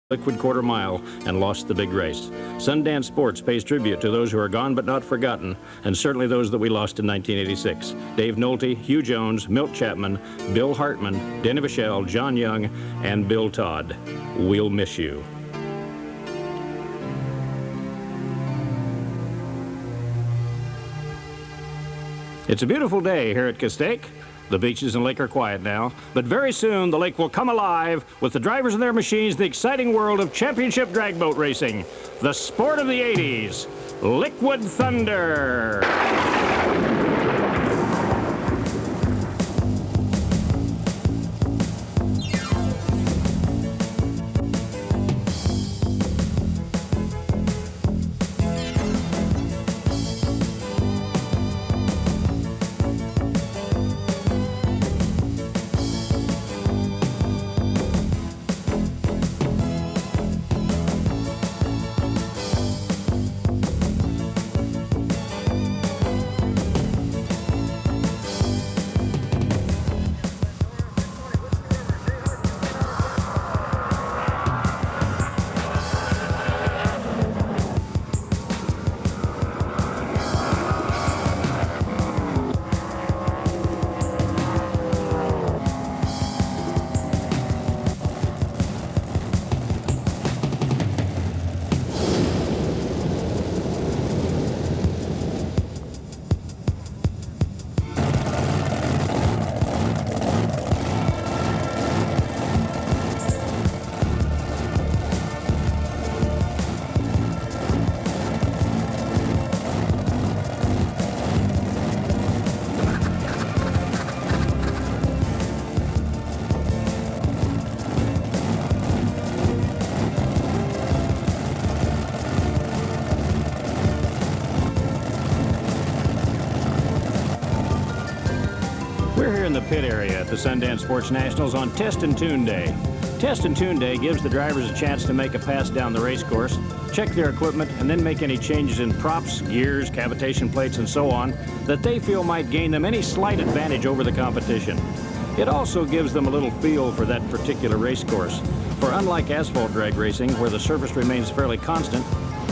liquid quarter mile and lost the big race. Sundance Sports pays tribute to those who are gone but not forgotten, and certainly those that we lost in 1986. Dave Nolte, Hugh Jones, Milt Chapman, Bill Hartman, Denny Vichelle, John Young, and Bill Todd. We'll miss you. It's a beautiful day here at Castaic. The beaches and lake are quiet now, but very soon the lake will come alive with the drivers and their machines in the exciting world of championship drag boat racing. The sport of the 80s, Liquid Thunder. We're here in the pit area at the Sundance Sports Nationals on Test and Tune Day. Test and Tune Day gives the drivers a chance to make a pass down the race course, check their equipment, and then make any changes in props, gears, cavitation plates, and so on that they feel might gain them any slight advantage over the competition. It also gives them a little feel for that particular race course. For unlike asphalt drag racing, where the surface remains fairly constant,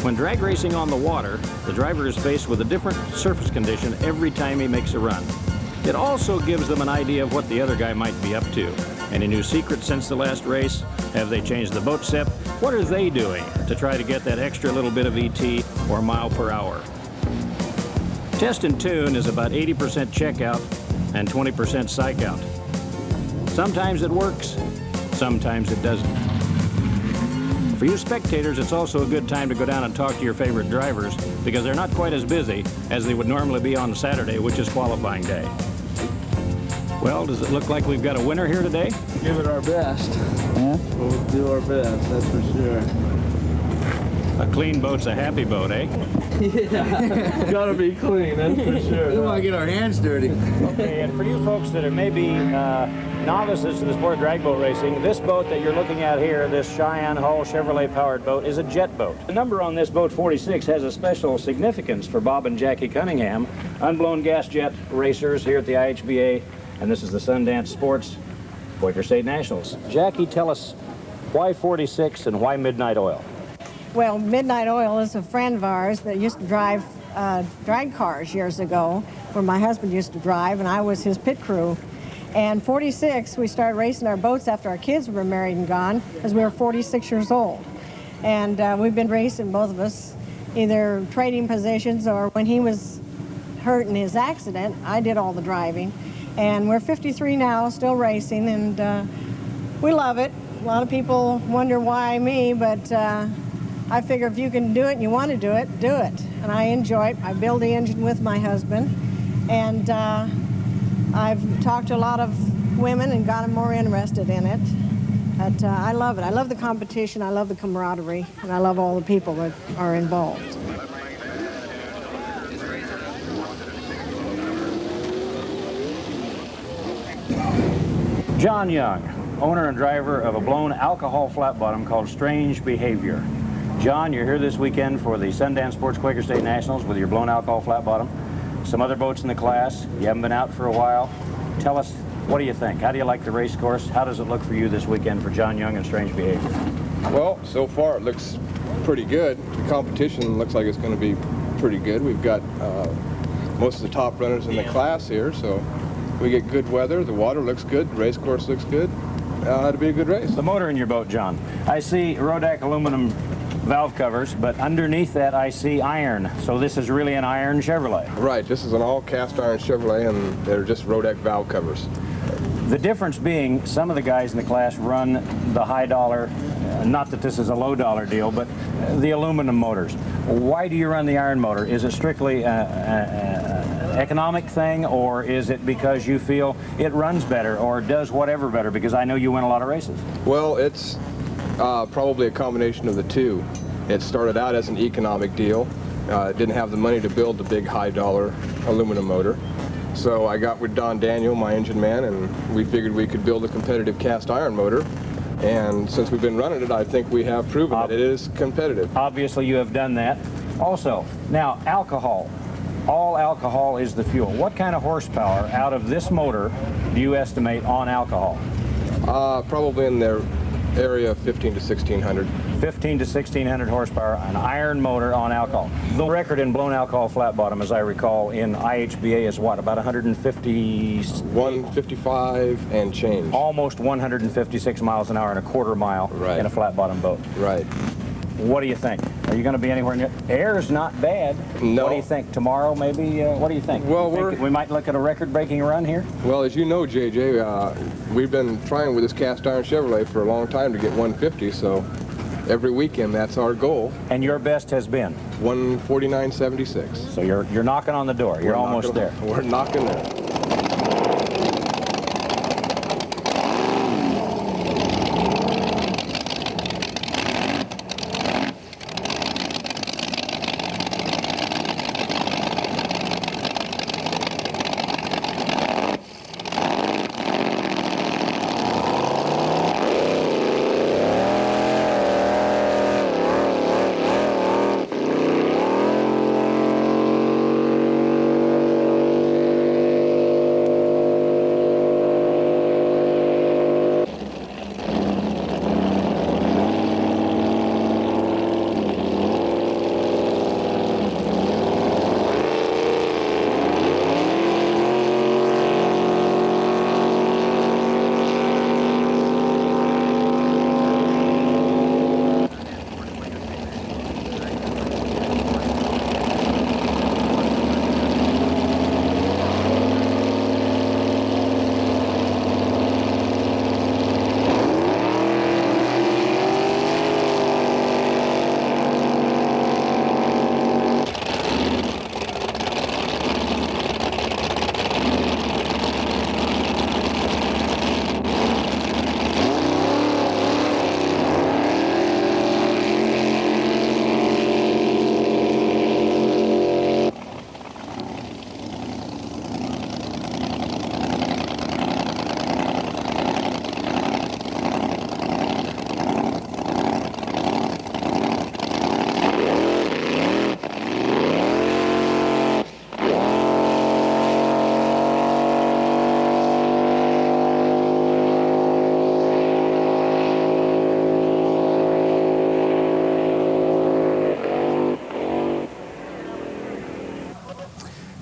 when drag racing on the water, the driver is faced with a different surface condition every time he makes a run. It also gives them an idea of what the other guy might be up to. Any new secrets since the last race? Have they changed the boat set? What are they doing to try to get that extra little bit of ET or mile per hour? Test and Tune is about 80% checkout and 20% psych out. Sometimes it works, sometimes it doesn't. For you spectators, it's also a good time to go down and talk to your favorite drivers because they're not quite as busy as they would normally be on Saturday, which is qualifying day. Well, does it look like we've got a winner here today? Give it our best. Yeah? We'll do our best, that's for sure. A clean boat's a happy boat, eh? Yeah, gotta be clean, that's for sure. We don't want to get our hands dirty. Okay, and for you folks that are maybe novices to the sport of drag boat racing, this boat that you're looking at here, this Cheyenne Hull Chevrolet powered boat, is a jet boat. The number on this boat, 46, has a special significance for Bob and Jackie Cunningham, unblown gas jet racers here at the IHBA, and this is the Sundance Sports Quaker State Nationals. Jackie, tell us why 46 and why Midnight Oil? Well, Midnight Oil is a friend of ours that used to drive drag cars years ago, where my husband used to drive, and I was his pit crew. And 46, we started racing our boats after our kids were married and gone, because we were 46 years old. And we've been racing, both of us, either trading positions or when he was hurt in his accident, I did all the driving. And we're 53 now, still racing, and we love it. A lot of people wonder why me, but I figure if you can do it and you want to do it, do it. And I enjoy it. I build the engine with my husband, and I've talked to a lot of women and got them more interested in it. But I love it. I love the competition, I love the camaraderie, and I love all the people that are involved. John Young, owner and driver of a blown alcohol flat bottom called Strange Behavior. John, you're here this weekend for the Sundance Sports Quaker State Nationals with your blown alcohol flat bottom. Some other boats in the class. You haven't been out for a while. Tell us, what do you think? How do you like the race course? How does it look for you this weekend for John Young and Strange Behavior? Well, so far it looks pretty good. The competition looks like it's going to be pretty good. We've got most of the top runners in the class here, so we get good weather. The water looks good. The race course looks good. It'll be a good race. The motor in your boat, John. I see Rodak aluminum valve covers, but underneath that I see iron. So this is really an iron Chevrolet. Right. This is an all cast iron Chevrolet, and they're just Rodak valve covers. The difference being, some of the guys in the class run the high dollar, not that this is a low dollar deal, but the aluminum motors. Why do you run the iron motor? Is it strictly an economic thing, or is it because you feel it runs better or does whatever better? Because I know you win a lot of races. Well, it's probably a combination of the two. It started out as an economic deal. It didn't have the money to build the big high dollar aluminum motor. So I got with Don Daniel, my engine man, and we figured we could build a competitive cast iron motor. And since we've been running it, I think we have proven that it is competitive. Obviously you have done that. Also, now alcohol. All alcohol is the fuel. What kind of horsepower out of this motor do you estimate on alcohol? Probably in the area of 15 to 1600. 15 to 1600 horsepower, an iron motor on alcohol. The record in blown alcohol flat bottom, as I recall, in IHBA is what, about 150? 155 and change. Almost 156 miles an hour and a quarter mile in a flat bottom boat. Right. What do you think? Are you going to be anywhere near? Air's not bad. No. What do you think? Tomorrow, maybe? What do you think? Well, you think we might look at a record-breaking run here? Well, as you know, JJ, we've been trying with this cast iron Chevrolet for a long time to get 150, so every weekend that's our goal. And your best has been? 149.76. So you're knocking on the door. You're almost there. We're knocking there.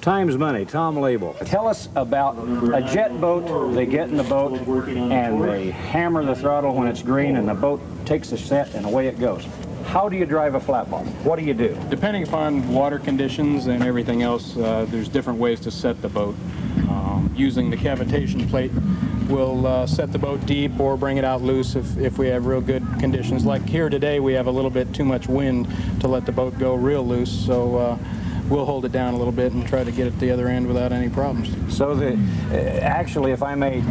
Time's money. Tom Label. Tell us about a jet boat. They get in the boat and they hammer the throttle when it's green and the boat takes a set and away it goes. How do you drive a flat bottom? What do you do? Depending upon water conditions and everything else, there's different ways to set the boat. Using the cavitation plate, we'll set the boat deep or bring it out loose if we have real good conditions. Like here today, we have a little bit too much wind to let the boat go real loose, so we'll hold it down a little bit and try to get it to the other end without any problems. So actually, if I may,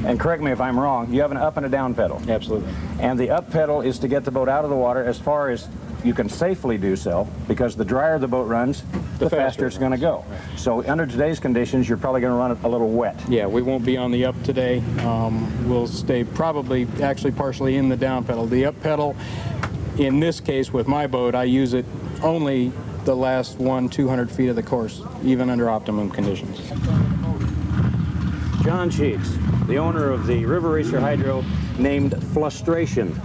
and correct me if I'm wrong, you have an up and a down pedal. Absolutely. And the up pedal is to get the boat out of the water as far as you can safely do so, because the drier the boat runs, the faster it's going to go. Right. So under today's conditions, you're probably going to run it a little wet. Yeah, we won't be on the up today. We'll stay probably actually partially in the down pedal. The up pedal, in this case with my boat, I use it only the last 200 feet of the course, even under optimum conditions. John Sheets, the owner of the River Racer Hydro named Flustration.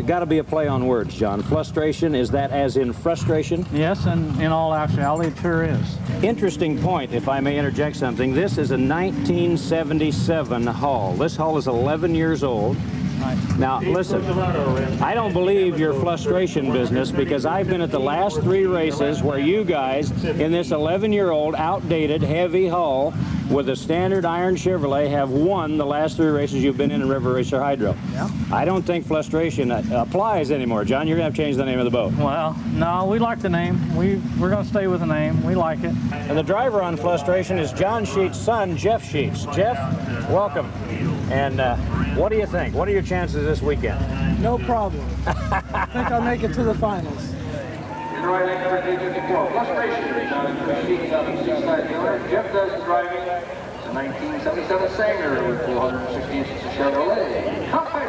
Got to be a play on words, John. Flustration, is that as in frustration? Yes, and in all actuality, it sure is. Interesting point, if I may interject something. This is a 1977 hull. This hull is 11 years old. Right. Now, listen, I don't believe your frustration business, because I've been at the last 3 races where you guys, in this 11-year-old, outdated, heavy hull with a standard iron Chevrolet, have won the last 3 races you've been in River Racer Hydro. Yeah. I don't think frustration applies anymore. John, you're going to have to change the name of the boat. Well, no, we like the name. We're going to stay with the name. We like it. And the driver on frustration is John Sheets' son, Jeff Sheets. Jeff, welcome. And what do you think? What are your chances this weekend? No problem. I think I'll make it to the finals. Jeff does the driving. It's a 1977 Sanger with 460 inches of Chevrolet. Castaic.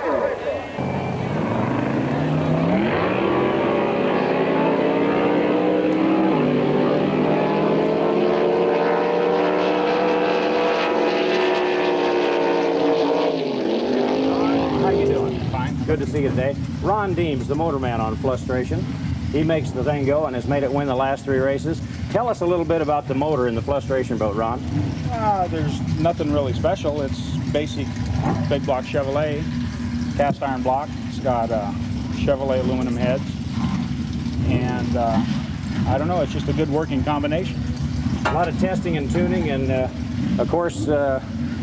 Good to see you today. Ron Deems, the motorman on Flustration. He makes the thing go and has made it win the last 3 races. Tell us a little bit about the motor in the Flustration boat, Ron. There's nothing really special. It's basic big block Chevrolet, cast iron block. It's got Chevrolet aluminum heads. And I don't know, it's just a good working combination. A lot of testing and tuning, and of course,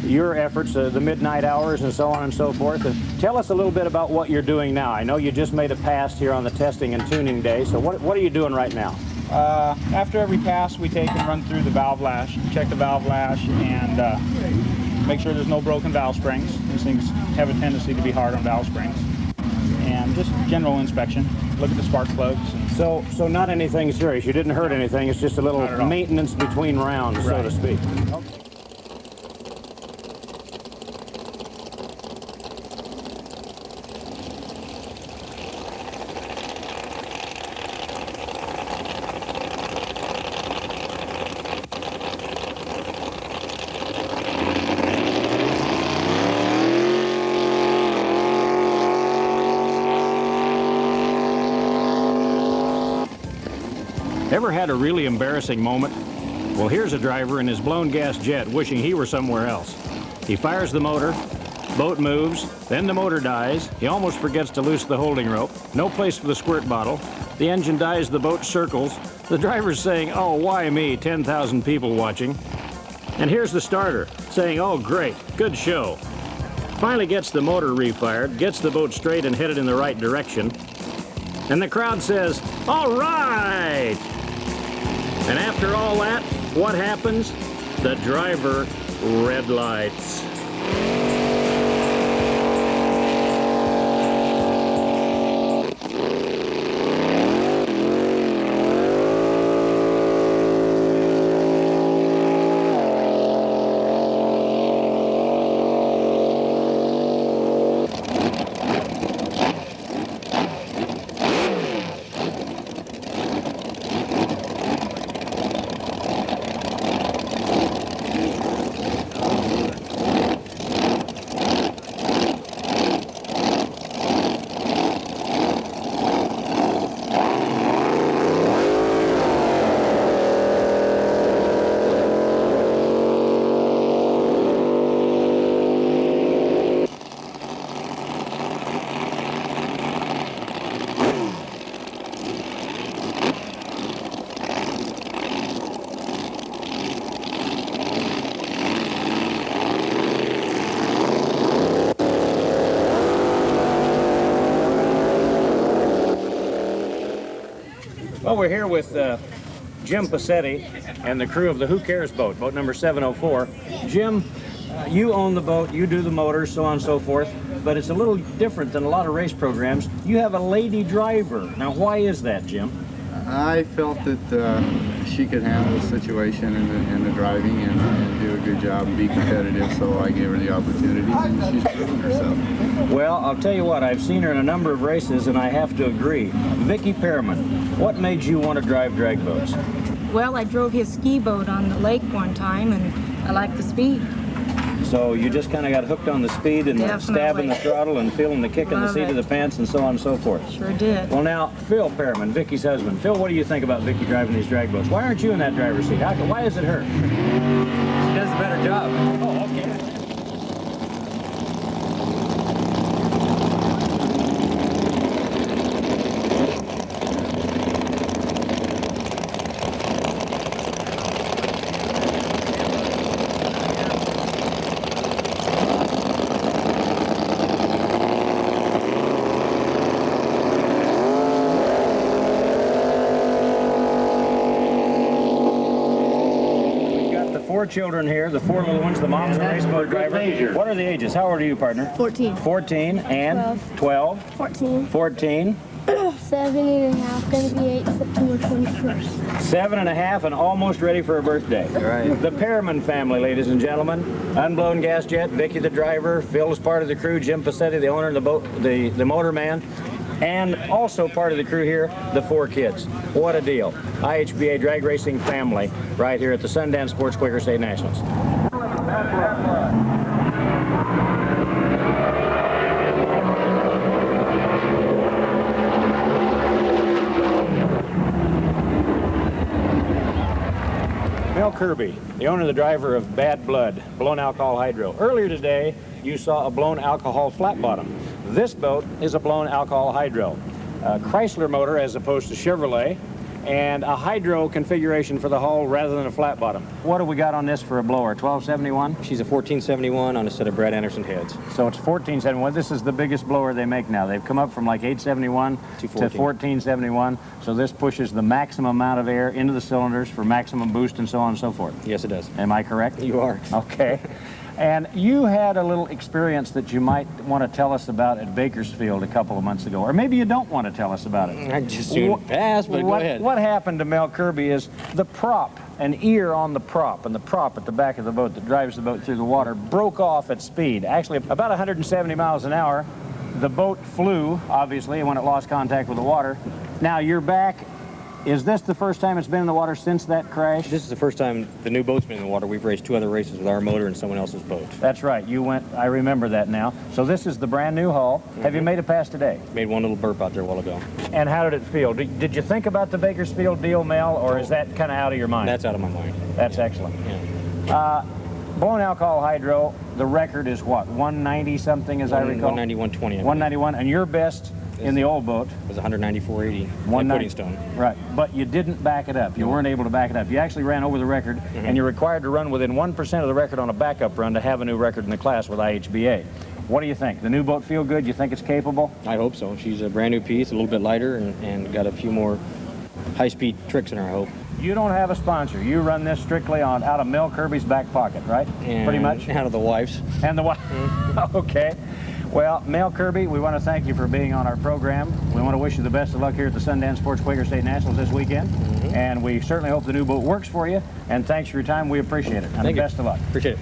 your efforts, the midnight hours and so on and so forth. And tell us a little bit about what you're doing now. I know you just made a pass here on the testing and tuning day, so what are you doing right now? After every pass, we take and run through the valve lash, check the valve lash, and make sure there's no broken valve springs. These things have a tendency to be hard on valve springs. And just general inspection, look at the spark plugs. So not anything serious. You didn't hurt anything. It's just a little maintenance between rounds, so to speak. Okay. Ever had a really embarrassing moment? Well, here's a driver in his blown gas jet wishing he were somewhere else. He fires the motor, boat moves, then the motor dies. He almost forgets to loose the holding rope. No place for the squirt bottle. The engine dies, the boat circles. The driver's saying, "Oh, why me? 10,000 people watching." And here's the starter saying, "Oh, great, good show." Finally gets the motor refired, gets the boat straight and headed in the right direction. And the crowd says, "All right!" And after all that, what happens? The driver red lights. Well, we're here with Jim Passetti and the crew of the Who Cares boat, boat number 704. Jim, you own the boat, you do the motors, so on and so forth, but it's a little different than a lot of race programs. You have a lady driver. Now, why is that, Jim? I felt that she could handle the situation and the driving and do a good job and be competitive, so I gave her the opportunity, and she's proven herself. Well, I'll tell you what, I've seen her in a number of races, and I have to agree. Vicki Pearman, what made you want to drive drag boats? Well, I drove his ski boat on the lake one time, and I liked the speed. So you just kind of got hooked on the speed and stabbing the throttle and feeling the kick in the seat of the pants and so on and so forth. Sure did. Well, now, Phil Perriman, Vicky's husband. Phil, what do you think about Vicky driving these drag boats? Why aren't you in that driver's seat? Why is it her? She does a better job. Oh, okay. Four children here, the four little ones, the mom's a race boat driver. What are the ages? How old are you, partner? 14. 14 and 12. 14. 14. 7 and a half, gonna be 8 September 21st. 7 and a half and almost ready for a birthday. Right. The Perriman family, ladies and gentlemen. Unblown gas jet, Vicky the driver, Phil's part of the crew, Jim Passetti, the owner of the boat, the motor man. And also part of the crew here, the four kids. What a deal. IHBA drag racing family right here at the Sundance Sports Quaker State Nationals. Mel Kirby, the owner and the driver of Bad Blood, blown alcohol hydro. Earlier today, you saw a blown alcohol flat bottom. This boat is a blown alcohol hydro. A Chrysler motor as opposed to Chevrolet, and a hydro configuration for the hull rather than a flat bottom. What have we got on this for a blower? 1271? She's a 1471 on a set of Brad Anderson heads. So it's 1471. This is the biggest blower they make now. They've come up from like 871 to 1471. So this pushes the maximum amount of air into the cylinders for maximum boost and so on and so forth. Yes, it does. Am I correct? You are. Okay. And you had a little experience that you might want to tell us about at Bakersfield a couple of months ago, or maybe you don't want to tell us about it. I just soon pass, but go ahead. What happened to Mel Kirby is the prop, an ear on the prop, and the prop at the back of the boat that drives the boat through the water broke off at speed. Actually, about 170 miles an hour. The boat flew, obviously, when it lost contact with the water. Now you're back. Is this the first time it's been in the water since that crash? This is the first time the new boat's been in the water. We've raced 2 other races with our motor and someone else's boat. That's right. You went, I remember that now. So this is the brand new hull. Have you made a pass today? Made one little burp out there a while ago. And how did it feel? Did you think about the Bakersfield deal, Mel, or is that kind of out of your mind? That's out of my mind. That's excellent. Yeah. Blown alcohol hydro, the record is what, 190 something as I recall? 190, 120. 191, and your best in the old boat was 194.80. One pudding stone. Right, but you didn't back it up. You weren't able to back it up. You actually ran over the record, and you're required to run within 1% of the record on a backup run to have a new record in the class with IHBA. What do you think? The new boat feel good? You think it's capable? I hope so. She's a brand new piece, a little bit lighter, and got a few more high-speed tricks in her, I hope. You don't have a sponsor. You run this strictly out of Mel Kirby's back pocket, right? And pretty much? Out of the wife's. And the wife. Okay. Well, Mel Kirby, we want to thank you for being on our program. We want to wish you the best of luck here at the Sundance Sports Quaker State Nationals this weekend. And we certainly hope the new boat works for you. And thanks for your time. We appreciate it. And Thank you. Best of luck. Appreciate it.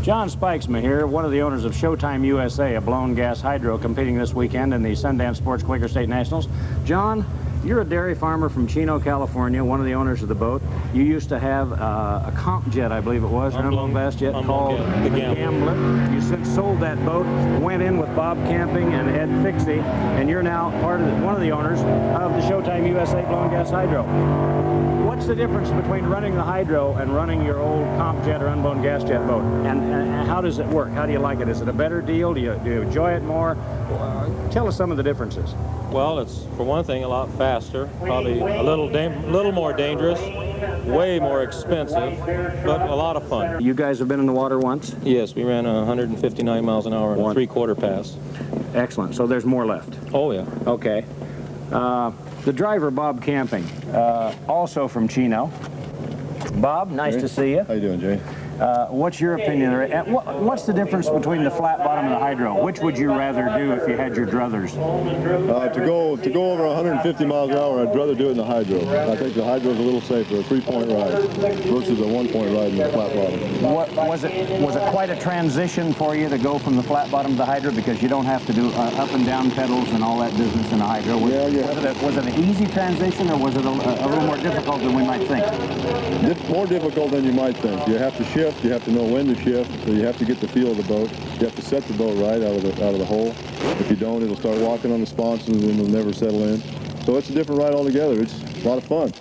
John Spikesman here, one of the owners of Showtime USA, a blown gas hydro competing this weekend in the Sundance Sports Quaker State Nationals. John, you're a dairy farmer from Chino, California, one of the owners of the boat. You used to have a comp jet, I believe it was, an unblown gas jet called the Gambler. You since sold that boat, went in with Bob Camping and Ed Fixie, and you're now one of the owners of the Showtime USA blown gas hydro. What's the difference between running the hydro and running your old comp jet or unblown gas jet boat? And how does it work? How do you like it? Is it a better deal? Do you enjoy it more? Tell us some of the differences. Well, it's, for one thing, a lot faster, probably a little more dangerous, way more expensive, but a lot of fun. You guys have been in the water once? Yes, we ran 159 miles an hour in a 3/4 pass. Excellent. So there's more left? Oh, yeah. Okay. The driver, Bob Camping, also from Chino. Bob, nice to see you. How you doing, Jay? What's your opinion? And what's the difference between the flat bottom and the hydro? Which would you rather do if you had your druthers? To go over 150 miles an hour, I'd rather do it in the hydro. I think the hydro is a little safer, a 3-point ride versus a 1-point ride in the flat bottom. Was it quite a transition for you to go from the flat bottom to the hydro, because you don't have to do up and down pedals and all that business in the hydro? Was it an easy transition, or was it a little more difficult than we might think? More difficult than you might think. You have to shift, you have to know when to shift, so you have to get the feel of the boat. You have to set the boat right out of the hole. If you don't, it'll start walking on the sponsons and it'll never settle in. So it's a different ride altogether. It's a lot of fun.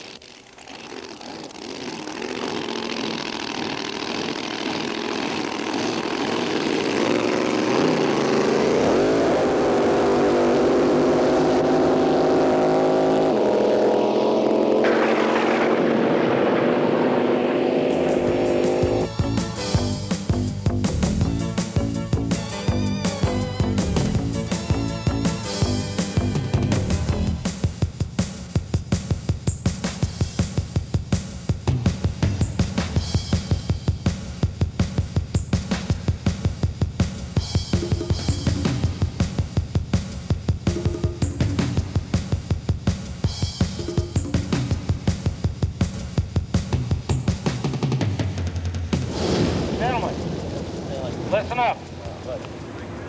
Listen up.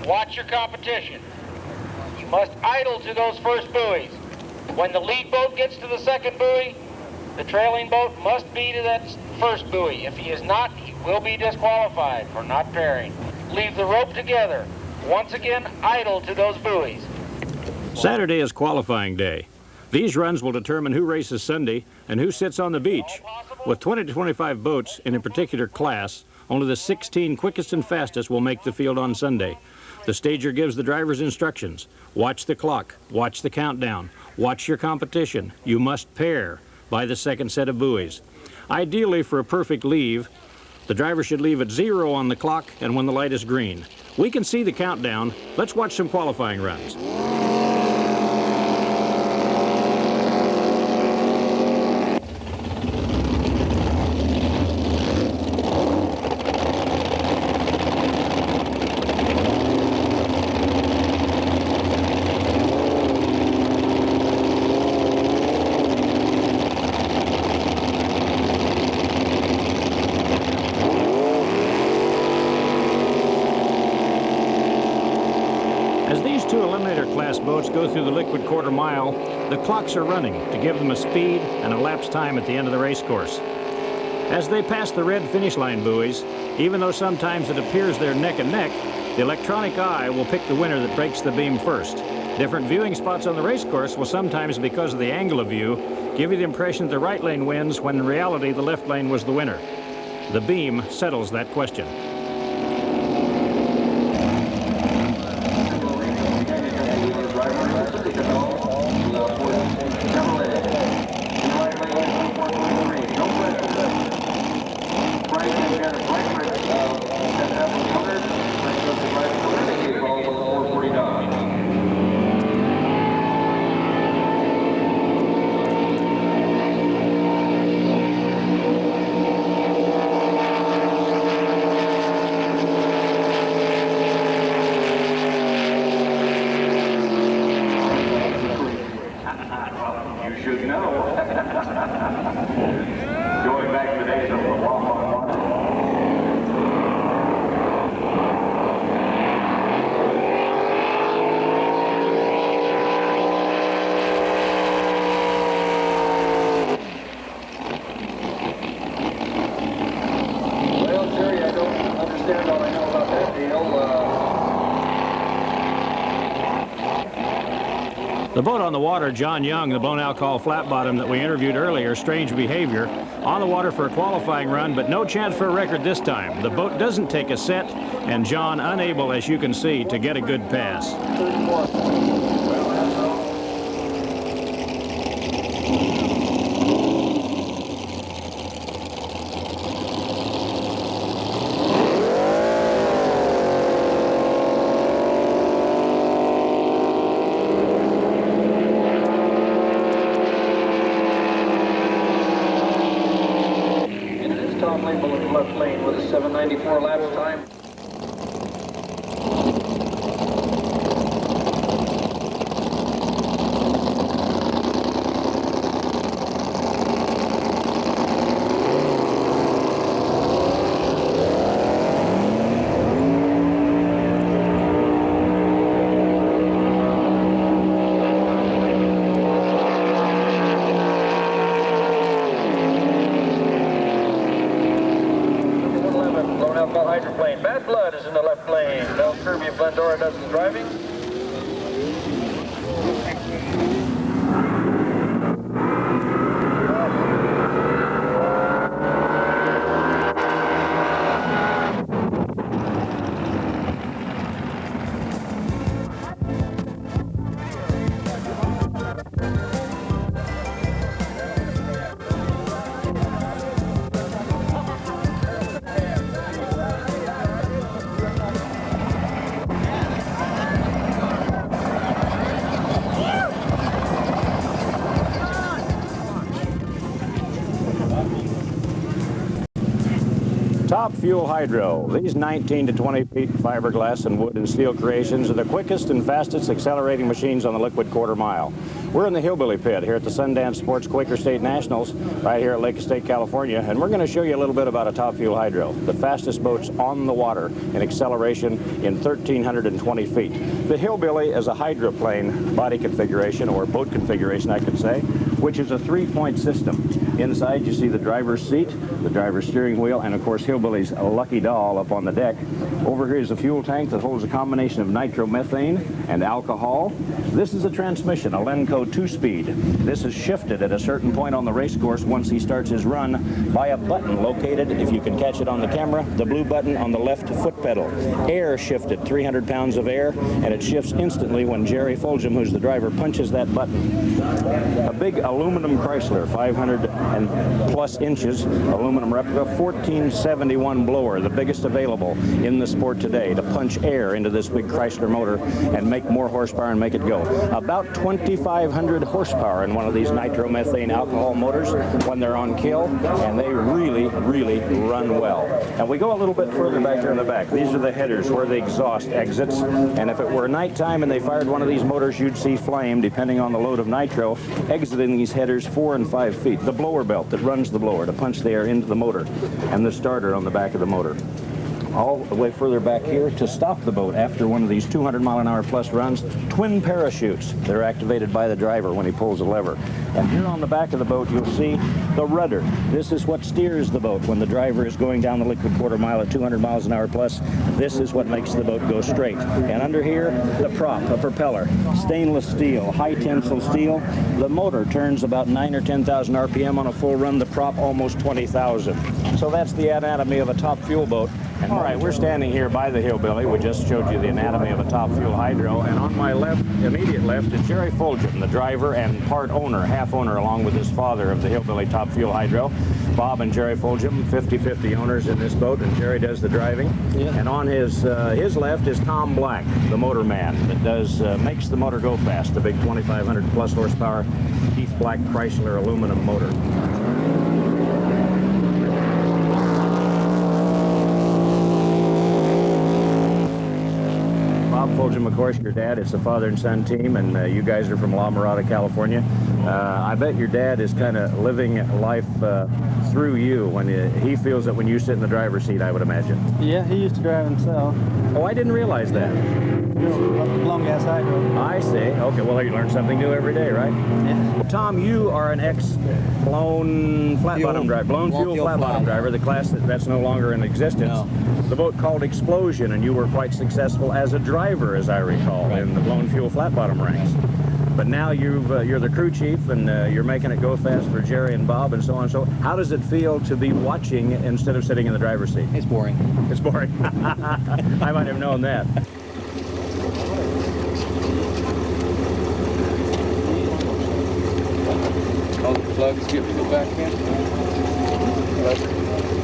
Watch your competition. You must idle to those first buoys. When the lead boat gets to the second buoy, the trailing boat must be to that first buoy. If he is not, he will be disqualified for not pairing. Leave the rope together. Once again, idle to those buoys. Saturday is qualifying day. These runs will determine who races Sunday and who sits on the beach. With 20 to 25 boats in a particular class, only the 16 quickest and fastest will make the field on Sunday. The stager gives the drivers instructions. Watch the clock, watch the countdown, watch your competition. You must pair by the second set of buoys. Ideally, for a perfect leave, the driver should leave at 0 on the clock and when the light is green. We can see the countdown. Let's watch some qualifying runs. As these two Eliminator class boats go through the liquid quarter mile, the clocks are running to give them a speed and a lapse time at the end of the race course. As they pass the red finish line buoys, even though sometimes it appears they're neck and neck, the electronic eye will pick the winner that breaks the beam first. Different viewing spots on the race course will sometimes, because of the angle of view, give you the impression that the right lane wins when in reality the left lane was the winner. The beam settles that question. You should know. Going back to the days of the Well, Jerry, I don't understand all I know about that deal. The boat on the water, John Young, the blown alcohol flat bottom that we interviewed earlier, strange behavior, on the water for a qualifying run, but no chance for a record this time. The boat doesn't take a set, and John unable, as you can see, to get a good pass. Tom trailing boat in left lane with a 794 laps time. Hydroplane. Bad Blood is in the left lane. Mel Kirby of Glendora does the driving. Top Fuel Hydro. These 19 to 20 feet fiberglass and wood and steel creations are the quickest and fastest accelerating machines on the liquid quarter mile. We're in the Hillbilly Pit here at the Sundance Sports Quaker State Nationals right here at Lake Castaic, California, and we're going to show you a little bit about a Top Fuel Hydro, the fastest boats on the water in acceleration in 1,320 feet. The Hillbilly is a hydroplane body configuration, or boat configuration I could say, which is a three-point system. Inside you see the driver's seat, the driver's steering wheel, and of course Hillbilly's lucky doll up on the deck. Over here is a fuel tank that holds a combination of nitromethane and alcohol. This is a transmission, a Lenco 2-speed. This is shifted at a certain point on the race course once he starts his run by a button located, if you can catch it on the camera, the blue button on the left foot pedal. Air shifted, 300 pounds of air, and it shifts instantly when Jerry Fulgham, who's the driver, punches that button. A big aluminum Chrysler, 500 and plus inches, aluminum replica, 1471 blower, the biggest available in the sport today, to punch air into this big Chrysler motor and make more horsepower and make it go. About 2,500 horsepower in one of these nitromethane alcohol motors when they're on kill, and they really, really run well. And we go a little bit further back here in the back. These are the headers where the exhaust exits, and if it were nighttime and they fired one of these motors, you'd see flame, depending on the load of nitro, exiting these headers 4 and 5 feet. The blower belt that runs the blower to punch the air into the motor, and the starter on the back of the motor. All the way further back here to stop the boat after one of these 200-mile-an-hour plus runs, twin parachutes. They're activated by the driver when he pulls a lever. And here on the back of the boat, you'll see the rudder. This is what steers the boat when the driver is going down the liquid quarter mile at 200 miles an hour plus. This is what makes the boat go straight. And under here, the prop, a propeller, stainless steel, high tensile steel. The motor turns about 9 or 10,000 RPM on a full run. The prop almost 20,000. So that's the anatomy of a Top Fuel boat. And all right, we're standing here by the Hillbilly. We just showed you the anatomy of a Top Fuel Hydro. And on my left, immediate left, is Jerry Fulgham, the driver and part owner, half owner, along with his father, of the Hillbilly Top Fuel Hydro. Bob and Jerry Fulgham, 50-50 owners in this boat, and Jerry does the driving. Yeah. And on his left is Tom Black, the motor man that makes the motor go fast, the big 2,500 plus horsepower Keith Black Chrysler aluminum motor. Fulgham, of course, your dad. It's a father and son team, and you guys are from La Mirada, California. I bet your dad is kind of living life through you when he feels that when you sit in the driver's seat, I would imagine. Yeah, he used to drive himself. Oh, I didn't realize that. Long gas hydro. I see. Okay, well, you learn something new every day, right? Yeah. Well, Tom, you are an ex-blown flat-bottom driver, blown fuel flat-bottom driver, the class that's no longer in existence. No. The boat called Explosion, and you were quite successful as a driver, as I recall, right, in the blown fuel flat-bottom ranks. But now you're the crew chief, and you're making it go fast for Jerry and Bob, and so on. So how does it feel to be watching instead of sitting in the driver's seat? It's boring. It's boring. I might have known that. All the plugs get put back in.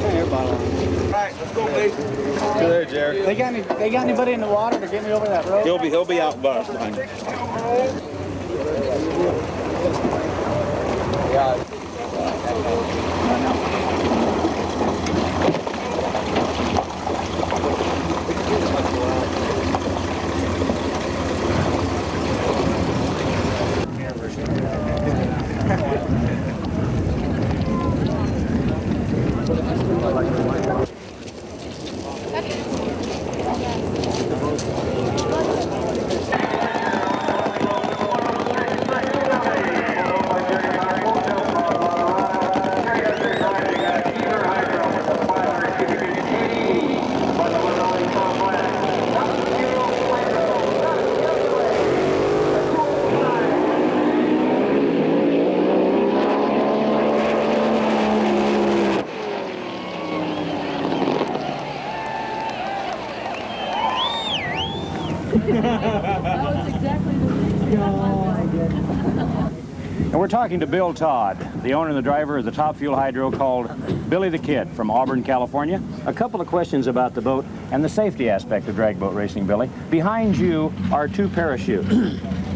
Air bottle. All right, let's go, please. Good there, Jerry. They got anybody in the water to get me over that road? He'll be out behind you. That was exactly the reason. No, I didn't. And we're talking to Bill Todd, the owner and the driver of the Top Fuel Hydro called Billy the Kid from Auburn, California. A couple of questions about the boat and the safety aspect of drag boat racing, Billy. Behind you are 2 parachutes.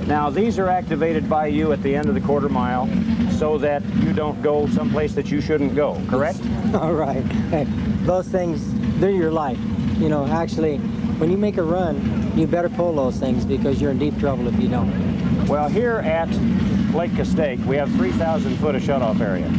Now, these are activated by you at the end of the quarter mile so that you don't go someplace that you shouldn't go, correct? All right. Hey, those things, they're your life. You know, actually, when you make a run, you better pull those things because you're in deep trouble if you don't. Well, here at Lake Castaic, we have 3,000 foot of shutoff area.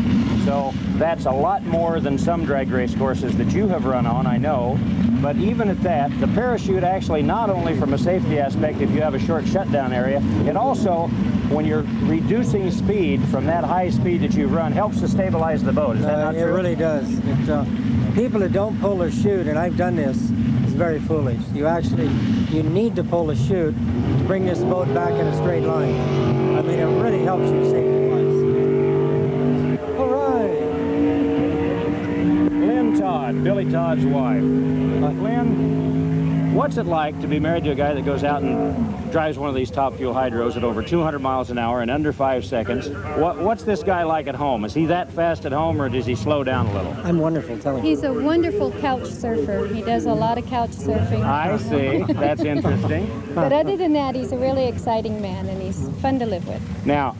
So that's a lot more than some drag race courses that you have run on, I know. But even at that, the parachute actually, not only from a safety aspect if you have a short shutdown area, it also, when you're reducing speed from that high speed that you've run, helps to stabilize the boat. Is that not true? It really does. People that don't pull their chute, and I've done this, is very foolish. You need to pull the chute to bring this boat back in a straight line. I mean, it really helps you safety-wise. All right. Lynn Todd, Billy Todd's wife. Lynn, what's it like to be married to a guy that goes out and drives one of these Top Fuel Hydros at over 200 miles an hour in under 5 seconds? What's this guy like at home? Is he that fast at home, or does he slow down a little? I'm wonderful, tell him. He's a wonderful couch surfer. He does a lot of couch surfing. I see. That's interesting. But other than that, he's a really exciting man, and he's fun to live with. Now,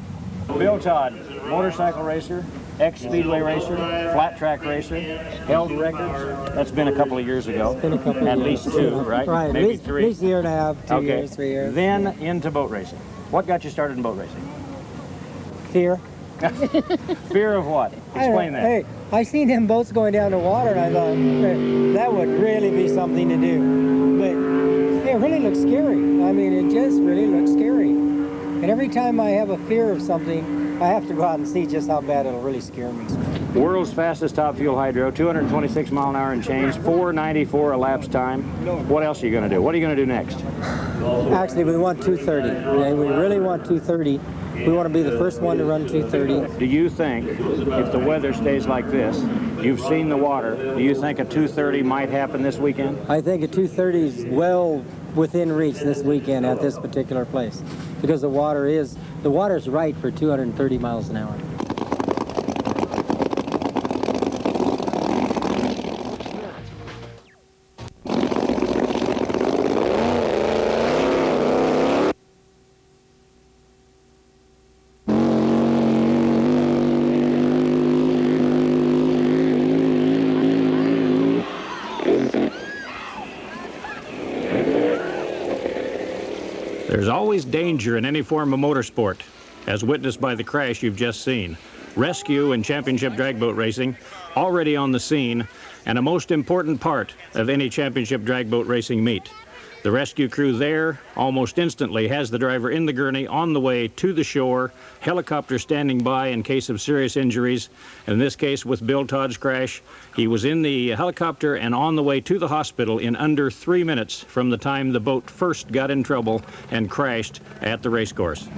Bill Todd, motorcycle racer, ex-speedway racer, flat track racer, held records. That's been a couple of years ago. It's been a couple of At years. least 2, right? Right, Maybe at least, 3. At least a year and a half, 2 years, 3 years. Then into boat racing. What got you started in boat racing? Fear. Fear of what? Explain that. Hey, I seen them boats going down the water, and I thought, hey, that would really be something to do. But it really looks scary. I mean, it just really looks scary. And every time I have a fear of something, I have to go out and see just how bad it'll really scare me. World's fastest Top Fuel Hydro, 226 mile an hour and change, 494 elapsed time. What else are you going to do? What are you going to do next? Actually, we want 230, and we really want 230. We want to be the first one to run 230. Do you think, if the weather stays like this, you've seen the water, do you think a 230 might happen this weekend? I think a 230 is well within reach this weekend at this particular place, because the water's right for 230 miles an hour. There's always danger in any form of motorsport, as witnessed by the crash you've just seen. Rescue and championship drag boat racing already on the scene, and a most important part of any championship drag boat racing meet. The rescue crew there almost instantly has the driver in the gurney on the way to the shore, helicopter standing by in case of serious injuries. In this case, with Bill Todd's crash, he was in the helicopter and on the way to the hospital in under 3 minutes from the time the boat first got in trouble and crashed at the race course.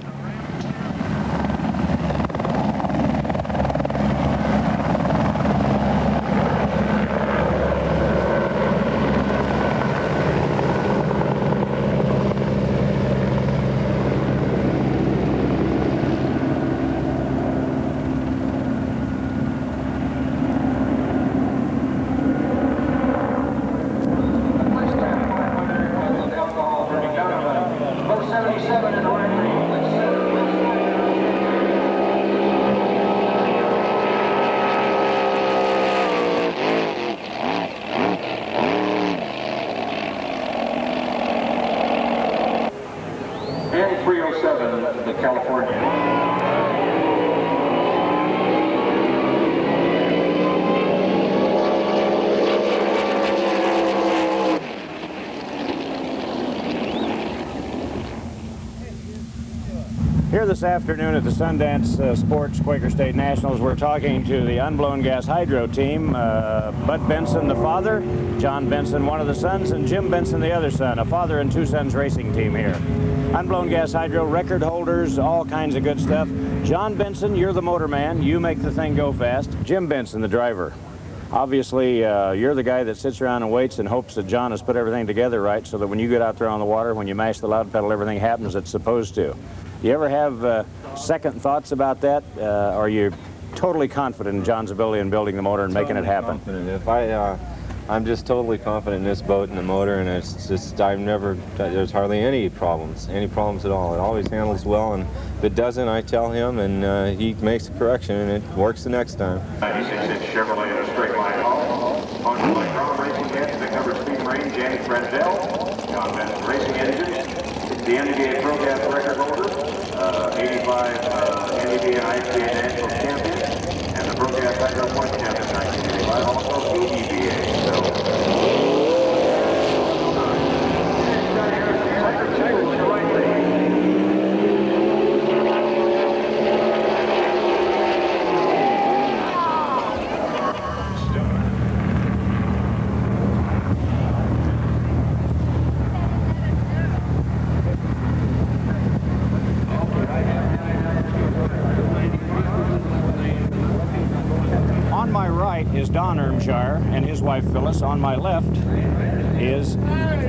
And 307, the California. Here this afternoon at the Sundance Sports Quaker State Nationals, we're talking to the Unblown Gas Hydro team. Bud Benson, the father, John Benson, one of the sons, and Jim Benson, the other son, a father and two sons racing team here. Unblown Gas Hydro, record holders, all kinds of good stuff. John Benson, you're the motor man. You make the thing go fast. Jim Benson, the driver. Obviously, you're the guy that sits around and waits and hopes that John has put everything together right so that when you get out there on the water, when you mash the loud pedal, everything happens as it's supposed to. You ever have second thoughts about that? Are you totally confident in John's ability in building the motor and making it happen? Confident. If I'm just totally confident in this boat and the motor, and it's just, there's hardly any problems at all. It always handles well, and if it doesn't, I tell him, and he makes a correction, and it works the next time. 96 Chevrolet in a straight line home. On by Crown Racing Heads, the cover Speed Marine, Janny Frenzel. John Benson Racing Engines. It's the NBA Pro Gas record holder, 85 NBA and IPA national champion, and the Pro Gas Hydro Point champion, 1985, also EDBA. On my right is Don Ermshire and his wife Phyllis. On my left is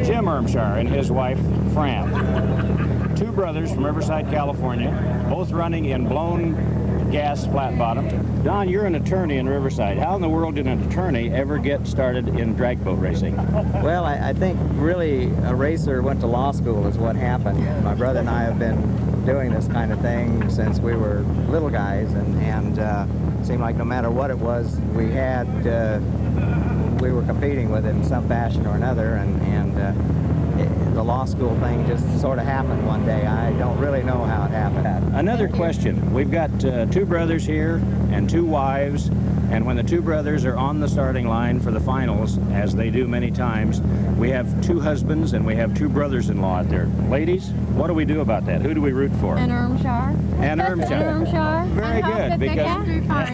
Jim Ermshire and his wife Fran. Two brothers from Riverside, California, both running in blown gas flat bottom. Don, you're an attorney in Riverside. How in the world did an attorney ever get started in drag boat racing? Well, I think really a racer went to law school is what happened. My brother and I have been doing this kind of thing since we were little guys, and it seemed like no matter what it was we had, we were competing with it in some fashion or another, and the law school thing just sort of happened one day. I don't really know how it happened. Another question. We've got two brothers here and two wives, and when the two brothers are on the starting line for the finals, as they do many times, we have two husbands and we have two brothers-in-law out there. Ladies, what do we do about that? Who do we root for? And Ermshire. And Ermshire. Ermshire. Very good, because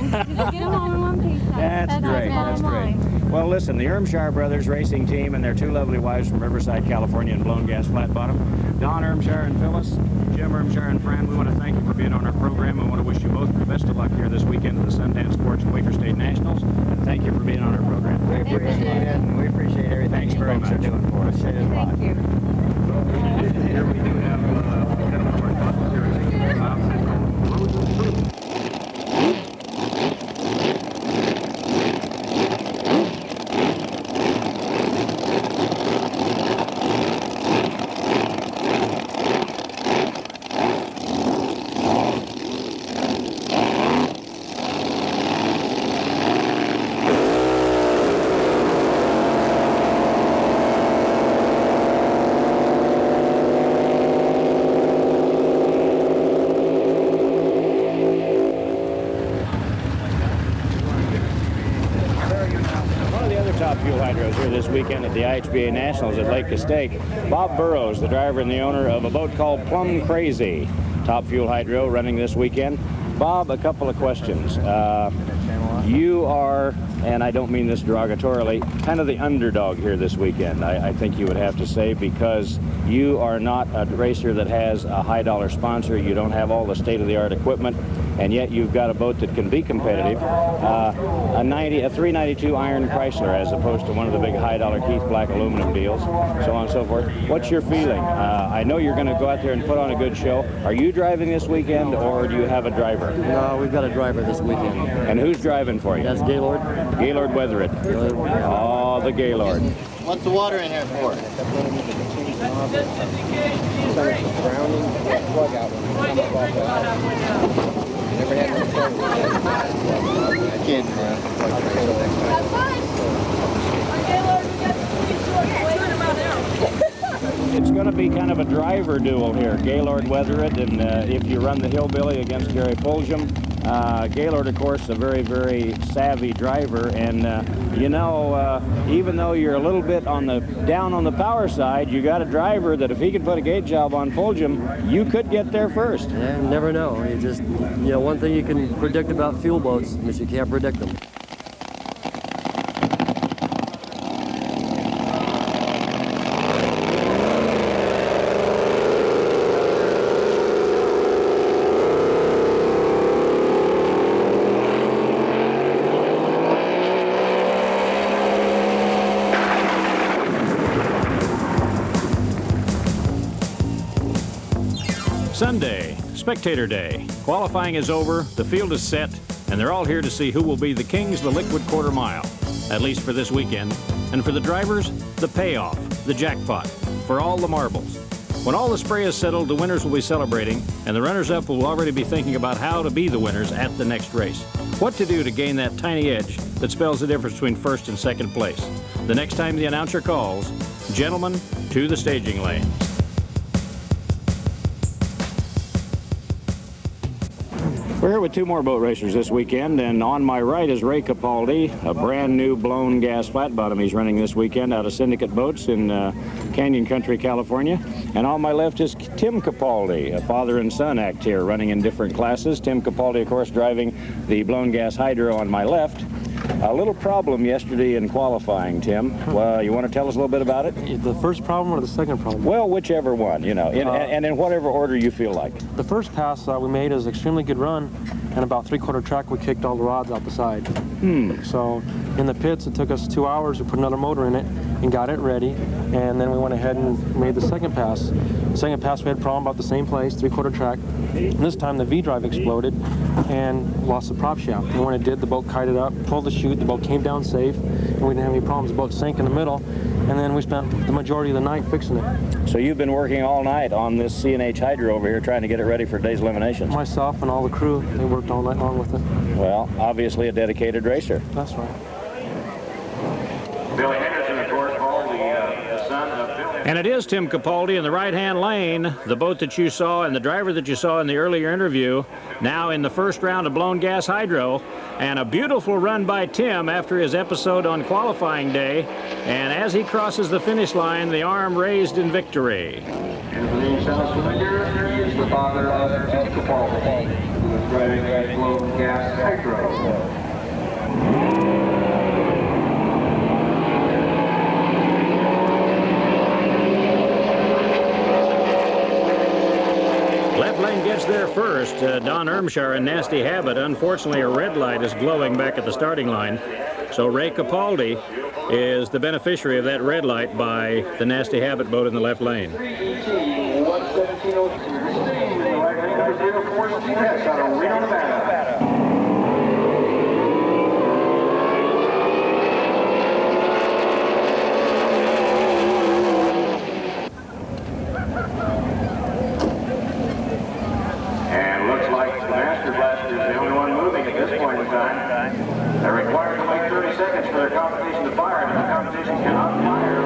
Just get them all in one piece. that's great. That's great. Well, listen, the Ermshire Brothers racing team and their two lovely wives from Riverside, California, and blown gas flat bottom, Don Ermshire and Phyllis, Jim Ermshire and Fran, we want to thank you for being on our program. I want to wish you both the best of luck here this weekend at the Sundance Sports and Quaker State Nationals. And thank you for being on our program. We appreciate it, and we appreciate everything Thanks you very folks much. are doing for us. It is a lot. Thank you. Here we do have top fuel hydros here this weekend at the IHBA Nationals at Lake Castaic. Bob Burrows, the driver and the owner of a boat called Plum Crazy. Top fuel hydro running this weekend. Bob, a couple of questions. You are, and I don't mean this derogatorily, kind of the underdog here this weekend, I think you would have to say, because you are not a racer that has a high dollar sponsor. You don't have all the state-of-the-art equipment, and yet you've got a boat that can be competitive. A 392 iron Chrysler as opposed to one of the big high dollar Keith Black aluminum deals, so on and so forth. What's your feeling? I know you're going to go out there and put on a good show. Are you driving this weekend, or do you have a driver? No, we've got a driver this weekend. And who's driving for you? That's Gaylord. Gaylord Weathered. Oh, the Gaylord. What's the water in here for? I can't. It's going to be kind of a driver duel here. Gaylord Weathered, and if you run the Hillbilly against Gary Fulgham, Gaylord, of course, a very, very savvy driver, and you know, even though you're a little bit down on the power side, you got a driver that if he could put a gate job on Fulgham, you could get there first. Yeah, you never know. You just, you know, one thing you can predict about fuel boats is you can't predict them. Sunday, Spectator Day. Qualifying is over, the field is set, and they're all here to see who will be the kings of the liquid quarter mile, at least for this weekend. And for the drivers, the payoff, the jackpot, for all the marbles. When all the spray is settled, the winners will be celebrating, and the runners-up will already be thinking about how to be the winners at the next race. What to do to gain that tiny edge that spells the difference between first and second place. The next time the announcer calls, gentlemen, to the staging lane. We're here with two more boat racers this weekend, and on my right is Ray Capaldi, a brand new blown gas flat bottom he's running this weekend out of Syndicate Boats in Canyon Country, California. And on my left is Tim Capaldi, a father and son act here, running in different classes. Tim Capaldi, of course, driving the blown gas hydro on my left. A little problem yesterday in qualifying, Tim. Well, you want to tell us a little bit about it? The first problem or the second problem? Well, whichever one, you know, and in whatever order you feel like. The first pass we made is an extremely good run, and about three-quarter track we kicked all the rods out the side. So in the pits it took us 2 hours to put another motor in it and got it ready, and then we went ahead and made the second pass. The second pass we had a problem about the same place, three-quarter track. And this time the V-drive exploded and lost the prop shaft. And when it did, the boat kited up, pulled the chute, the boat came down safe, and we didn't have any problems. The boat sank in the middle, and then we spent the majority of the night fixing it. So you've been working all night on this C&H hydro over here trying to get it ready for today's eliminations? Myself and all the crew, they worked all night long with it. Well, obviously a dedicated racer. That's right. Billy Henderson, of course, called the son of Bill. And it is Tim Capaldi in the right-hand lane, the boat that you saw and the driver that you saw in the earlier interview, now in the first round of blown gas hydro. And a beautiful run by Tim after his episode on qualifying day. And as he crosses the finish line, the arm raised in victory. And for the South Familiar, he is the father of Tim Capaldi, who is driving a blown gas hydro. Left lane gets there first. Don Ermshire in Nasty Habit. Unfortunately, a red light is glowing back at the starting line. So Ray Capaldi is the beneficiary of that red light by the Nasty Habit boat in the left lane. And looks like the Master Blaster is the only one moving at this point in time. They're required to wait 30 seconds for their competition to fire, and if the competition cannot fire,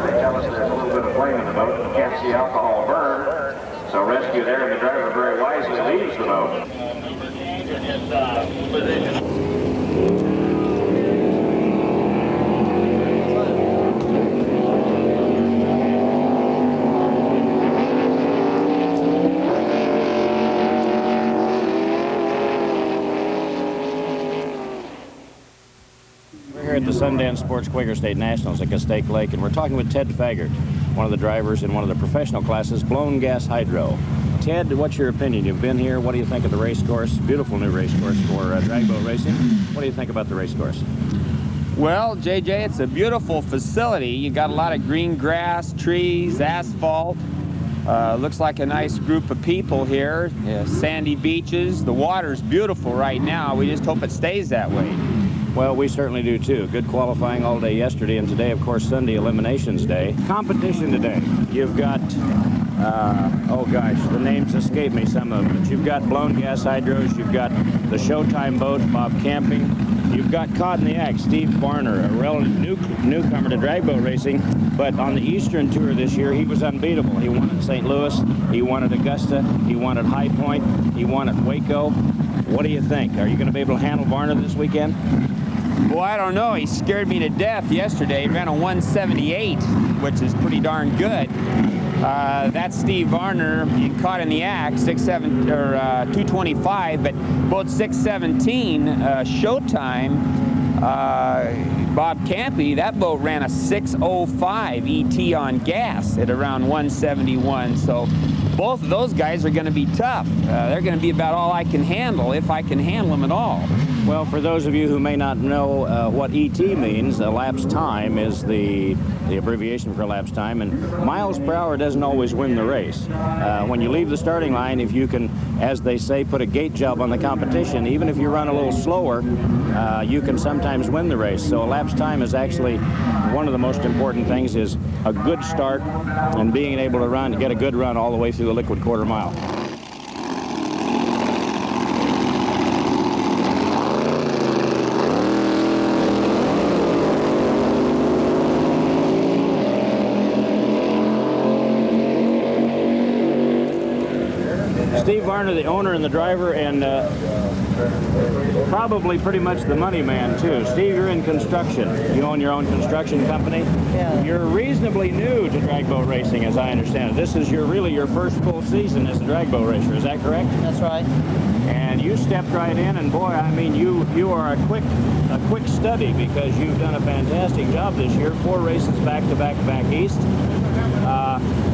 they tell us there's a little bit of flame in the boat. You can't see alcohol burn. So rescue there, and the driver very wisely leaves the boat. We're here at the Sundance Sports Quaker State Nationals at Castaic Lake, and we're talking with Ted Faggart, one of the drivers in one of the professional classes, blown gas hydro. Ted, what's your opinion? You've been here. What do you think of the race course? Beautiful new race course for drag boat racing. What do you think about the race course? Well, JJ, it's a beautiful facility. You got a lot of green grass, trees, asphalt. Looks like a nice group of people here. Sandy beaches. The water's beautiful right now. We just hope it stays that way. Well, we certainly do too. Good qualifying all day yesterday, and today, of course, Sunday Eliminations Day. Competition today. You've got, oh gosh, the names escape me, some of them. But you've got blown gas hydros, you've got the Showtime boat, Bob Camping. You've got caught in the act, Steve Barner, a relative newcomer to drag boat racing, but on the Eastern Tour this year, he was unbeatable. He won at St. Louis, he won at Augusta, he won at High Point, he won at Waco. What do you think? Are you going to be able to handle Barner this weekend? Well, I don't know. He scared me to death yesterday. He ran a 178, which is pretty darn good. That's Steve Varner. He caught in the act, 225, but both 617 Showtime Bob Campy, that boat ran a 605 ET on gas at around 171. So both of those guys are going to be tough. They're going to be about all I can handle, if I can handle them at all. Well, for those of you who may not know what ET means, elapsed time is the abbreviation for elapsed time, and miles per hour doesn't always win the race. When you leave the starting line, if you can, as they say, put a gate job on the competition, even if you run a little slower, you can sometimes win the race. So elapsed time is actually one of the most important things, is a good start and being able to get a good run all the way through the liquid quarter mile. Steve Varner, the owner and the driver, and probably pretty much the money man too. Steve, you're in construction. You own your own construction company. Yeah. You're reasonably new to drag boat racing, as I understand it. This is really your first full season as a drag boat racer. Is that correct? That's right. And you stepped right in, and boy, I mean, you are a quick study, because you've done a fantastic job this year. 4 races back to back east.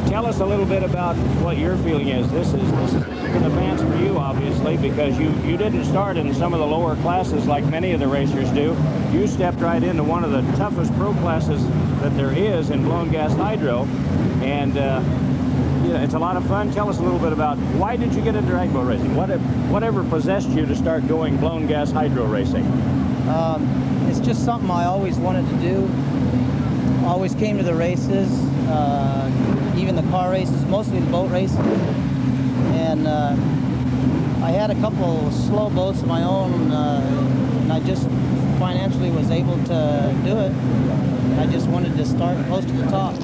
Tell us a little bit about what your feeling is. This is an advance for you, obviously, because you didn't start in some of the lower classes like many of the racers do. You stepped right into one of the toughest pro classes that there is in blown gas hydro, and it's a lot of fun. Tell us a little bit about why did you get into drag boat racing? Whatever possessed you to start going blown gas hydro racing? It's just something I always wanted to do. Always came to the races, even the car races, mostly the boat races. And I had a couple slow boats of my own, and I just financially was able to do it. I just wanted to start close to the top.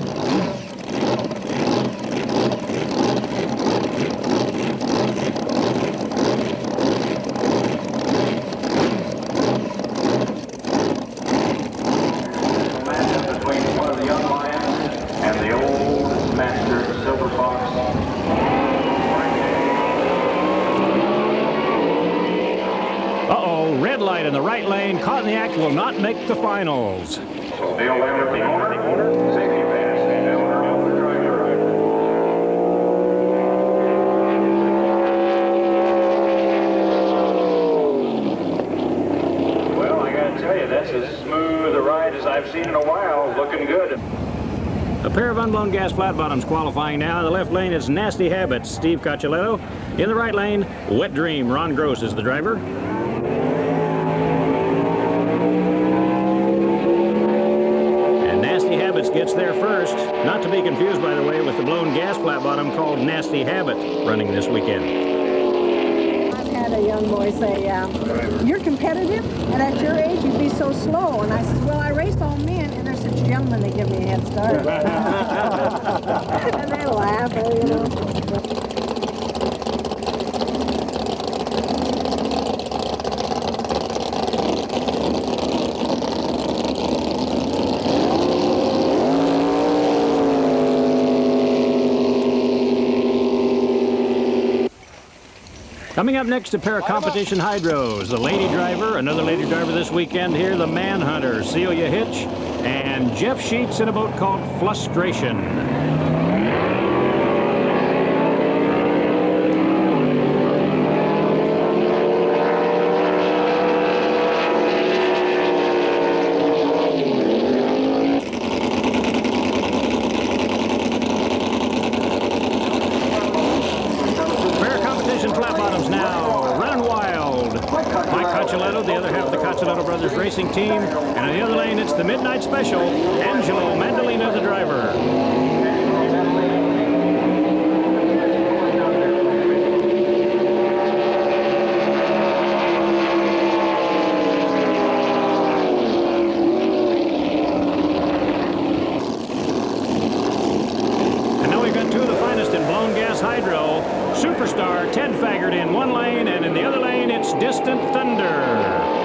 Red light in the right lane. Castaic will not make the finals. Dale Lambert, the owner, safety pass, and owner of the driver. Well, I got to tell you, that's as smooth a ride as I've seen in a while. Looking good. A pair of unblown gas flat bottoms qualifying now. In the left lane, it's Nasty Habits, Steve Caccialetto. In the right lane, Wet Dream, Ron Gross is the driver. Gets there first, not to be confused, by the way, with the blown gas flat bottom called Nasty Habit running this weekend. I've had a young boy say, you're competitive, and at your age you'd be so slow. And I said, well, I race all men, and they're such gentlemen, they give me a head start. And they laugh, you know. Coming up next, a pair of competition hydros. The lady driver, another lady driver this weekend here, the Manhunter, Celia Hitch, and Jeff Sheets in a boat called Frustration. Racing team, and on the other lane it's the Midnight Special, Angelo Mandolina the driver. And now we've got two of the finest in blown gas hydro. Superstar Ted Faggart in one lane, and in the other lane it's Distant Thunder.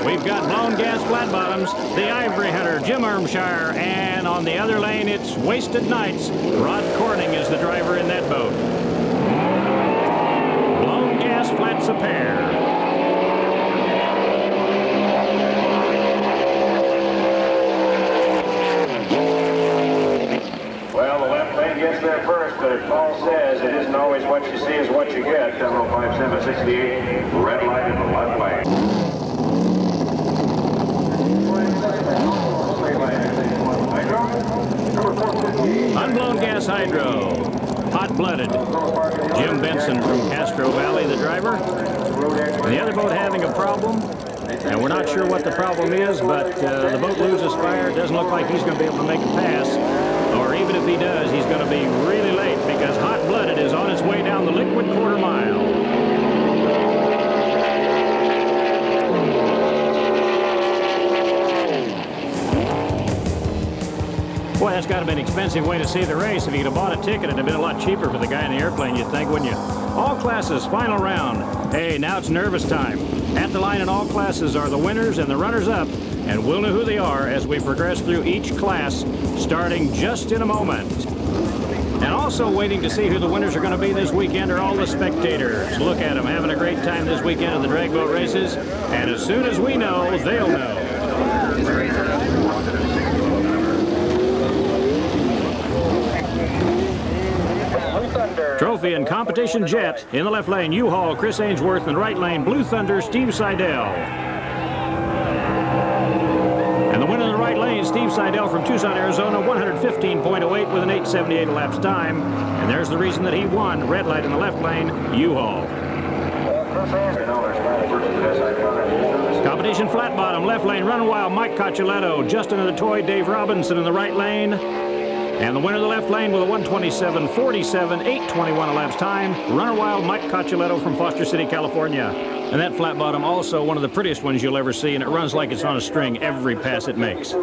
We've got blown gas flat bottoms, the Ivory Hunter, Jim Ermshire, and on the other lane it's Wasted Nights. Rod Corning is the driver in but as Paul says, it isn't always what you see is what you get. 10:05:768, red light in the left lane. Unblown gas hydro, hot-blooded. Jim Benson from Castro Valley, the driver. And the other boat having a problem, and we're not sure what the problem is, but the boat loses fire. It doesn't look like he's going to be able to make a pass, or even if he does, he's going to be really late because hot-blooded is on its way down the liquid quarter mile. Boy, that's got to be an expensive way to see the race. If you could have bought a ticket, it'd have been a lot cheaper for the guy in the airplane, you'd think, wouldn't you? All classes, final round. Hey, now it's nervous time. At the line in all classes are the winners and the runners-up, and we'll know who they are as we progress through each class, starting just in a moment. And also waiting to see who the winners are going to be this weekend are all the spectators. Look at them, having a great time this weekend at the drag boat races, and as soon as we know, they'll know. Trophy and competition jet in the left lane, U-Haul, Chris Ainsworth. In the right lane, Blue Thunder, Steve Seidel. And the winner in the right lane, Steve Seidel from Tucson, Arizona, 115.08 with an 8:78 elapsed time. And there's the reason that he won. Red light in the left lane, U-Haul. Competition flat bottom, left lane, Run Wild, Mike Coccialetto. Justin in the toy, Dave Robinson in the right lane. And the winner of the left lane with a 127.47, 8:21 elapsed time, Runner Wild, Mike Coccialetto from Foster City, California. And that flat bottom also one of the prettiest ones you'll ever see, and it runs like it's on a string every pass it makes.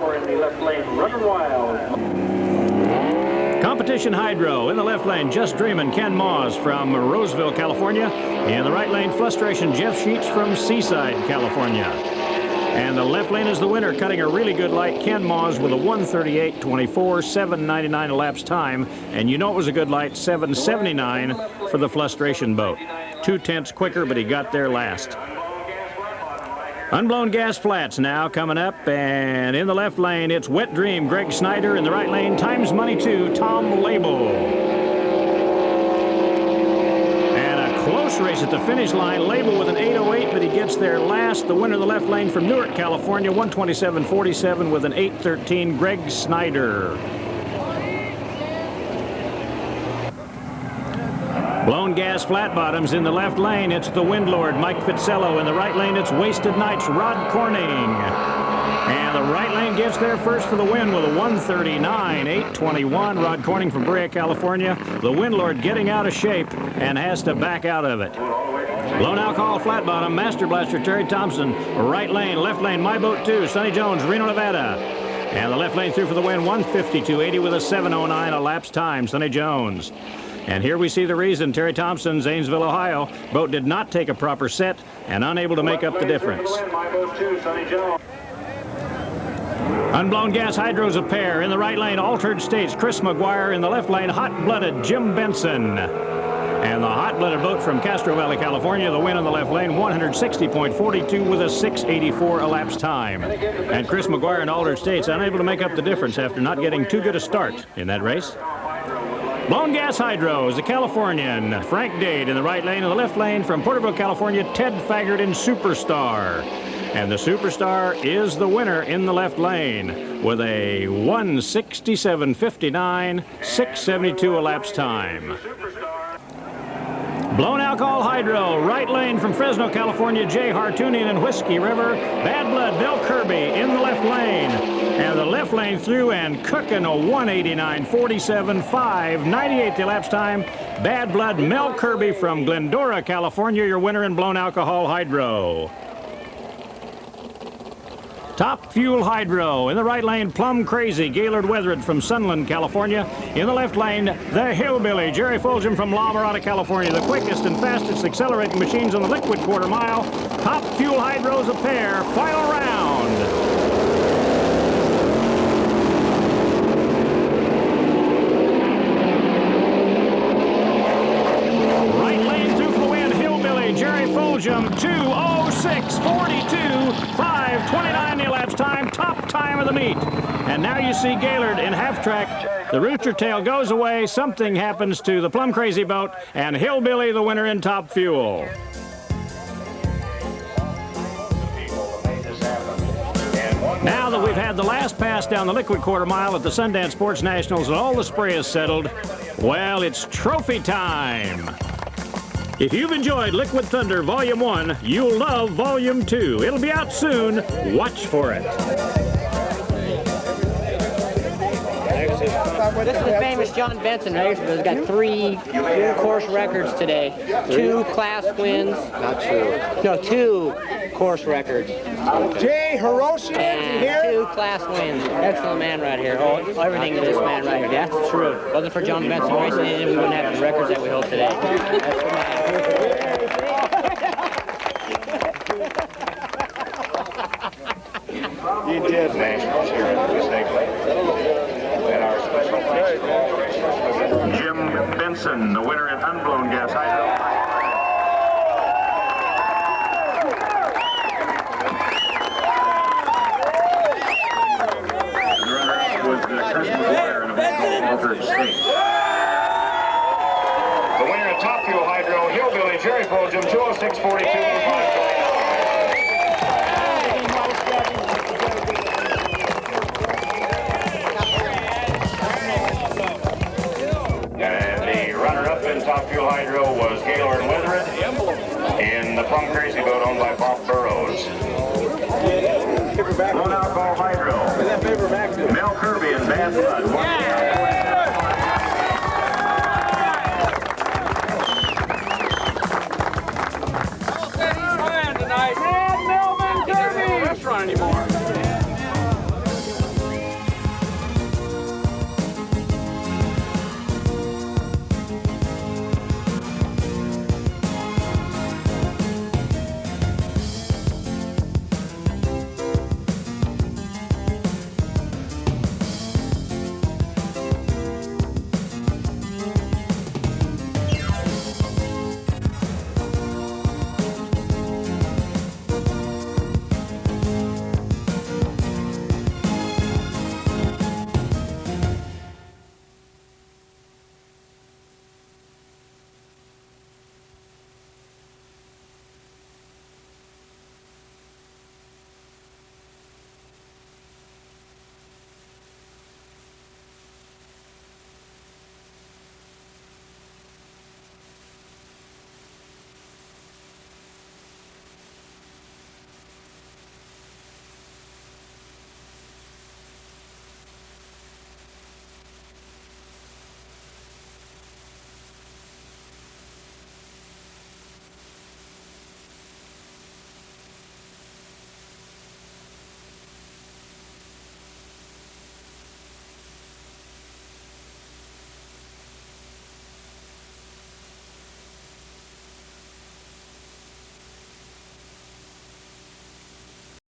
Competition hydro in the left lane, Just Dreamin', Ken Moss from Roseville, California. In the right lane, Frustration, Jeff Sheets from Seaside, California. And the left lane is the winner, cutting a really good light, Ken Moss with a 138.24, 7:99 elapsed time. And you know it was a good light, 7:79 for the Frustration boat. 2/10 quicker, but he got there last. Unblown gas flats now coming up, and in the left lane, it's Wet Dream, Greg Snyder. In the right lane, Times Money 2, Tom Label. Close race at the finish line. Label with an 8:08, but he gets there last. The winner of the left lane from Newark, California, 127.47 with an 8:13, Greg Snyder. Blown gas flat bottoms in the left lane. It's the Windlord, Mike Fitzello. In the right lane, it's Wasted Nights, Rod Corning. And the right lane gets there first for the win with a 139, 8:21. Rod Corning from Brea, California. The Windlord getting out of shape and has to back out of it. Blown alcohol flat bottom, Master Blaster, Terry Thompson. Right lane, left lane, My Boat 2, Sonny Jones, Reno, Nevada. And the left lane through for the win, 152.80 with a 7:09 elapsed time, Sonny Jones. And here we see the reason. Terry Thompson, Zanesville, Ohio. Boat did not take a proper set and unable to make up the difference. Unblown gas hydros a pair. In the right lane, Altered States, Chris McGuire. In the left lane, Hot-Blooded, Jim Benson. And the Hot-Blooded boat from Castro Valley, California, the win in the left lane, 160.42 with a 6:84 elapsed time. And Chris McGuire and Altered States unable to make up the difference after not getting too good a start in that race. Blown gas hydros, the Californian, Frank Dade in the right lane. In the left lane from Porterville, California, Ted Faggart in Superstar. And the Superstar is the winner in the left lane with a 167.59, 6:72 elapsed time. Blown alcohol hydro, right lane from Fresno, California, Jay Hartunian and Whiskey River. Bad Blood, Bill Kirby in the left lane. And the left lane through and cooking a 189.47, 5:98 the elapsed time. Bad Blood, Mel Kirby from Glendora, California, your winner in blown alcohol hydro. Top Fuel Hydro. In the right lane, Plum Crazy, Gaylord Weathered from Sunland, California. In the left lane, the Hillbilly, Jerry Fulgham from La Mirada, California. The quickest and fastest accelerating machines on the liquid quarter mile. Top Fuel Hydros a pair. Final round. Right lane through for the win, Hillbilly, Jerry Fulgham, 2:06.42, 5:29 the elapsed time, top time of the meet. And now you see Gaylord in half track The rooster tail goes away, something happens to the Plum Crazy boat, and Hillbilly the winner in Top Fuel. Now that we've had the last pass down the liquid quarter mile at the Sundance Sports Nationals and all the spray is settled, well, it's trophy time. If you've enjoyed Liquid Thunder Volume 1, you'll love Volume 2. It'll be out soon. Watch for it. This is the famous John Benson racer who's got 3 course records today. 2 class wins. Not true. No, 2 course records. Jay Hiroshi and here. 2 class wins. Excellent man right here. Oh, everything to this man right here. That's true. Wasn't for John Benson racing in, we wouldn't have the records that we hold today. That's the man. He did nationals here in the Snake Lake. And our special thanks to all the racers. Jim Benson, the winner in unblown gas hydro. The runner-up was Chris McGuire in a altered state. The winner in Top Fuel Hydro, Hillbilly Jerry Pojum, 206.42. Top Fuel Hydro was Gaylord Withred in the Plum Crazy boat owned by Bob Burrows. Blown Alcohol Hydro, Mel Kirby and Bad Blood.